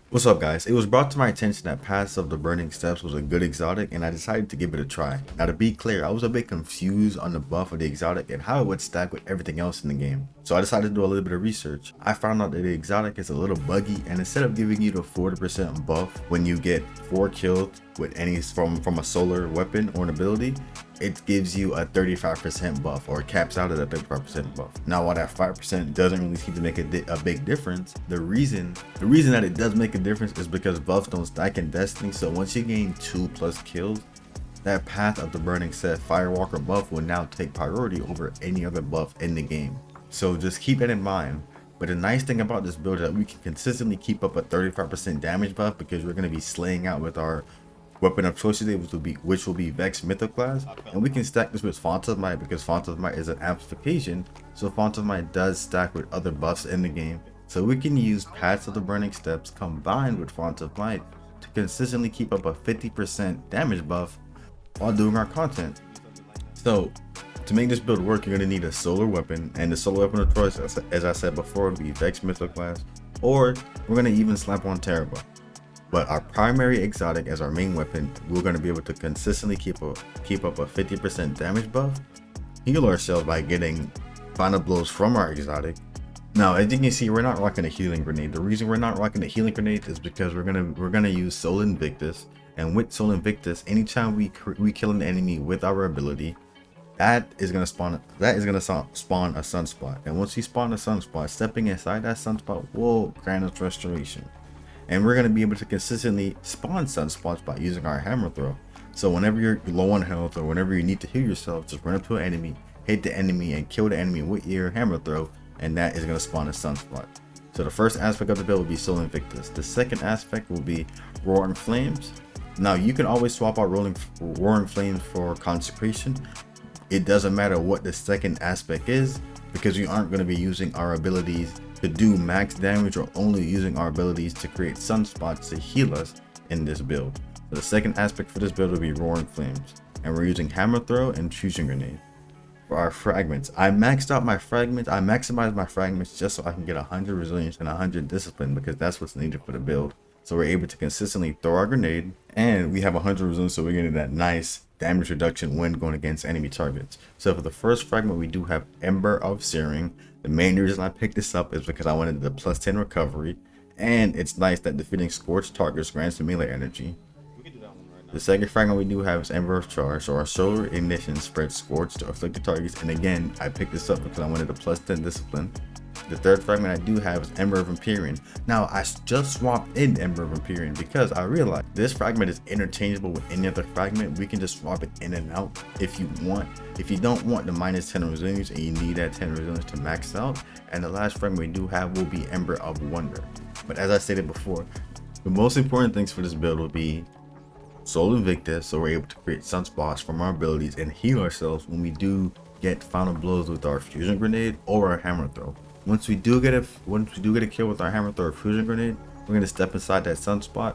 What's up, guys? It was brought to my attention that Paths of the Burning Steps was a good exotic, and I decided to give it a try. Now, to be clear, I was a bit confused on the buff of the exotic and how it would stack with everything else in the game. So I decided to do a little bit of research. I found out that the exotic is a little buggy, and instead of giving you the 40% buff when you get 4 kills with any from a solar weapon or an ability, it gives you a 35% buff, or caps out at a 35% buff. Now, while that 5% doesn't really seem to make a big difference, the reason that it does make a difference is because buffs don't stack in Destiny. So once you gain 2+ kills, that Path of the Burning Set Firewalker buff will now take priority over any other buff in the game. So just keep that in mind. But the nice thing about this build is that we can consistently keep up a 35% damage buff, because we're going to be slaying out with our weapon of choice today, which will be Vex Mythoclast, and we can stack this with Font of Might, because Font of Might is an amplification, so Font of Might does stack with other buffs in the game. So we can use Paths of the Burning Steps combined with Font of Might to consistently keep up a 50% damage buff while doing our content. So to make this build work, you're going to need a solar weapon, and the solar weapon of choice, as I said before, would be Vex Mythoclast, or we're going to even slap on Terraba. But our primary exotic as our main weapon, we're going to be able to consistently keep up a 50% damage buff, heal ourselves by getting final blows from our exotic. Now, as you can see, we're not rocking a healing grenade. The reason we're not rocking a healing grenade is because we're gonna use Soul Invictus, and with Soul Invictus, anytime we kill an enemy with our ability, that is gonna spawn a sunspot. And once we spawn a sunspot, stepping inside that sunspot will grant us restoration. And we're going to be able to consistently spawn sunspots by using our hammer throw. So whenever you're low on health, or whenever you need to heal yourself, just run up to an enemy, hit the enemy, and kill the enemy with your hammer throw, and that is going to spawn a sunspot. So the first aspect of the build will be Soul Invictus. The second aspect will be Roaring Flames. Now, you can always swap out Roaring Flames for Consecration. It doesn't matter what the second aspect is, because we aren't going to be using our abilities to do max damage, or only using our abilities to create sunspots to heal us in this build. So the second aspect for this build will be Roaring Flames, and we're using Hammer Throw and Fusion Grenade. For our fragments, I maximized my fragments just so I can get 100 resilience and 100 discipline, because that's what's needed for the build. So we're able to consistently throw our grenade, and we have 100 resilience, so we're getting that nice damage reduction when going against enemy targets. So for the first fragment, we do have Ember of Searing. The main reason I picked this up is because I wanted the +10 recovery, and it's nice that defeating scorched targets grants melee energy. The second fragment we do have is Ember of Charge, so our solar ignition spreads scorch to afflicted targets, and again, I picked this up because I wanted the +10 discipline. The third fragment I do have is Ember of Empyrean. Now, I just swapped in Ember of Empyrean because I realized this fragment is interchangeable with any other fragment. We can just swap it in and out if you want. If you don't want the -10 resilience and you need that 10 resilience to max out. And the last fragment we do have will be Ember of Wonder. But as I stated before, the most important things for this build will be Soul Invictus, so we're able to create sunspots from our abilities and heal ourselves when we do get final blows with our Fusion Grenade or our Hammer Throw. Once we do get a kill with our Hammer Throw or Fusion Grenade, we're going to step inside that sunspot,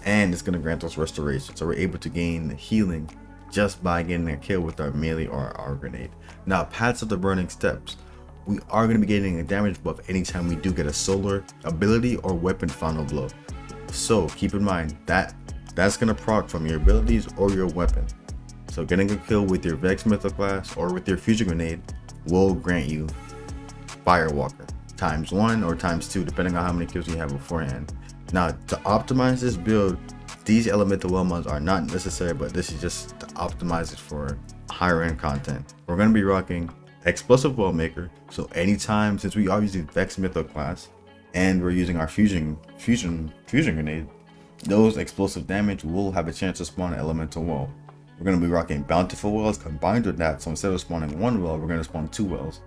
and it's going to grant us restoration. So we're able to gain healing just by getting a kill with our melee or our grenade. Now, Paths of the Burning Steps, we are going to be getting a damage buff anytime we do get a solar ability or weapon final blow. So keep in mind that that's going to proc from your abilities or your weapon. So getting a kill with your Vex Mythoclast or with your Fusion Grenade will grant you Firewalker ×1 or ×2, depending on how many kills you have beforehand. Now, to optimize this build, these elemental well mods are not necessary, but this is just to optimize it for higher end content. We're going to be rocking Explosive Well Maker, so anytime, since we are using Vex Mythoclast and we're using our Fusion Grenade, those explosive damage will have a chance to spawn an elemental well. We're going to be rocking Bountiful Wells combined with that, so instead of spawning 1 well, we're going to spawn 2 wells.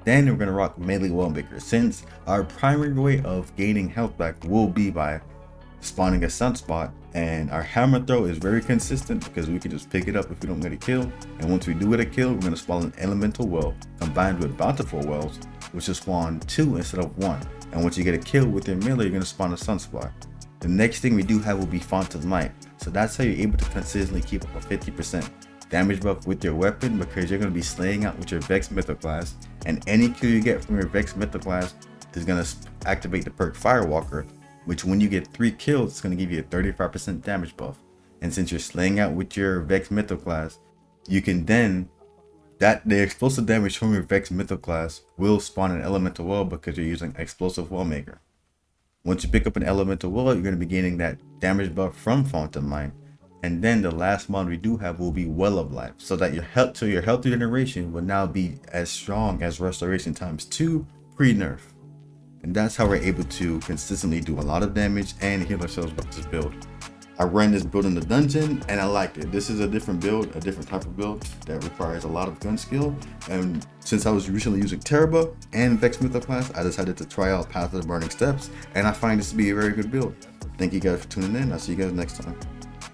Then we're going to rock Melee Wellmaker, since our primary way of gaining health back will be by spawning a sunspot, and our Hammer Throw is very consistent because we can just pick it up if we don't get a kill, and once we do get a kill, we're going to spawn an Elemental Well combined with Bountiful Wells, which will spawn 2 instead of 1, and once you get a kill with your melee, you're going to spawn a sunspot. The next thing we do have will be Font of Might, so that's how you're able to consistently keep up a 50% damage buff with your weapon, because you're going to be slaying out with your Vex Mythoclast, and any kill you get from your Vex Mythoclast is going to activate the perk Firewalker, which when you get 3 kills, it's going to give you a 35% damage buff. And since you're slaying out with your Vex Mytho class, you can then, the explosive damage from your Vex Mytho class will spawn an Elemental Well because you're using Explosive Well Maker. Once you pick up an Elemental Well, you're going to be gaining that damage buff from Fountain Mine. And then the last mod we do have will be Well of Life, so that your health regeneration will now be as strong as Restoration times 2 pre-nerf. And that's how we're able to consistently do a lot of damage and heal ourselves with this build. I ran this build in the dungeon and I liked it. This is a different build, a different type of build that requires a lot of gun skill. And since I was recently using Teraba and Vex Mytho class, I decided to try out Path of the Burning Steps, and I find this to be a very good build. Thank you guys for tuning in. I'll see you guys next time.